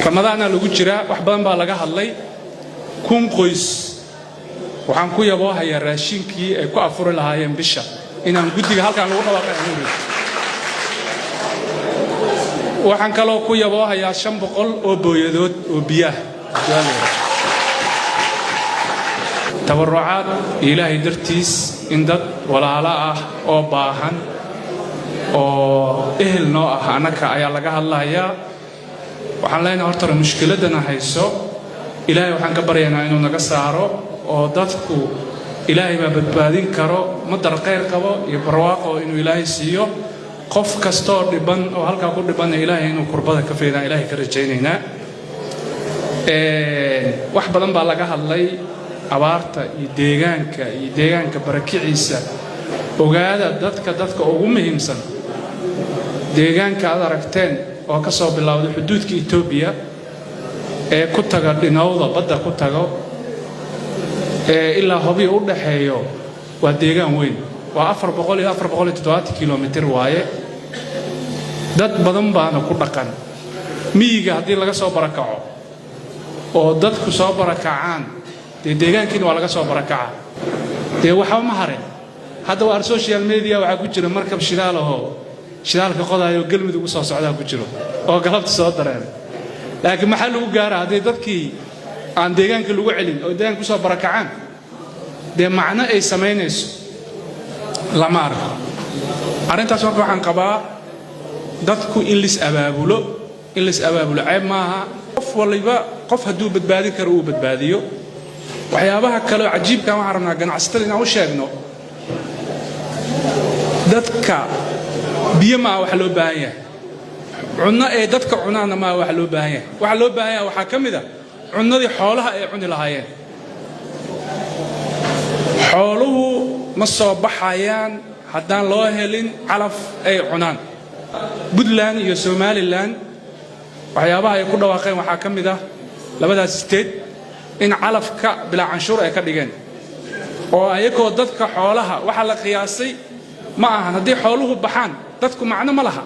ramadaana lagu jira wax badan baa laga hadlay kun qoys waxaan ku yaboohayaa raashinkii ay ku afuri lahaayeen bisha inaan guddiga halkaan lagu dhawaaqay waxaan kaloo ku yaboohayaa 500 oo booyadood oo biyaha tabarucaad ilaahay dartiis in dad walaalo ah oo baahan oo ehel noo ah anaka ayaa laga hadlayaa waxaan leenahay horta mushkiladana hayso ilaahay waxaan ka baryaynaa inuu naga saaro oo dadku ilaahay baa badbaadin karo madar khayr qabo iyo barwaaqo inuu ilaahay siiyo qof kasto dhiban oo halka ku dhiban ilaahay inuu kurbada ka feedaa ilaahay ka rajaynaynaa wax badan baa laga hadlay abaarta iyo deegaanka barakiciisa ogaada dadka ugu muhiimsan deegaanka aad aragteen oo ka soo bilowday xuduudka Itoobiya ee ku taga dhinowda badda ku tago ilaa hubi u dhaxeeyo waa deegaan weyn waa 470 kilomitir waaye dad badan baana ku dhaqan miyiga hadii laga soo barakaco oo dadku soo barakacaan deegaankiina waa laga soo barakaca waxa ma harin hadda waa social media waxa ku jira markab shidaalka qodayo galmudug u soo socda ku jiro oo galabta soo dareen laakiin maxaa lagu gaaraa hadii dadkii aan deegaanka lagu celin oo deegaanka soo barakacaan macna ay sameynayso lama arko arintaas waxaan qabaa dadku in lis abaabulo ceeb maaha qof waliba qof haduu badbaadin karo uu badbaadiyo waxyaabaha kale cajiibka waxaan rabnaa ganacsatada inaan u sheegno dadka biyo ma wax loo baahan yahay cunno ee dadka cunaana ma wax loo baahan yahay waxa loo baahan yahay waxa kamid ah cunnadii xoolaha ay cuni lahaayeen xooluhu ma soo baxayaan haddaan loo helin calaf ay cunaan Puntland iyo Somaliland waxyaabaha ay ku dhawaaqeen waxa kamid ah labadaas state in calafka bila canshuur ay ka dhigeen oo ayagoo dadka xoolaha waxa la qiyaasay ma aha hadii xooluhu baxaan dadku macna ma laha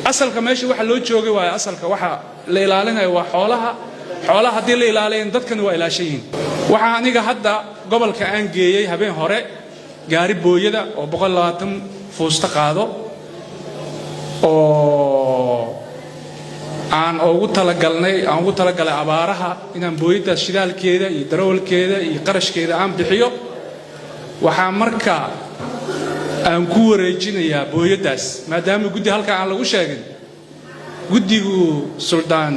asalka meesha waxa loo joogay waa asalka waxa la ilaalinayo waa xoolaha hadii la ilaaliyeen dadkana waa ilaashayin waxa aniga hadda gobolka aan geeyay habeen hore gaari booyada oo 120 fuusta qaado oo aan ugu talagalay abaaraha inaan booyada shidaalkeeda iyo darawalkeeda iyo qarashkeeda aan bixiyo waxa marka aan ku wareejinayaa booyadaas maadaama guddi halka aan lagu sheegin guddigu Suldaan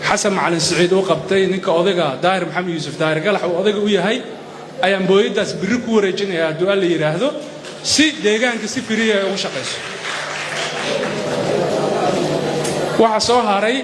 Xasan Macalin Saciid oo qabtay ninka odayga Daahir Maxamed Yuusuf Daahir galax oo odayga u yahay ayaan booyadaas biri ku wareejinayaa haduu la yiraahdo si deegaanka si firiya ay ugu shaqeyso waxa soo haray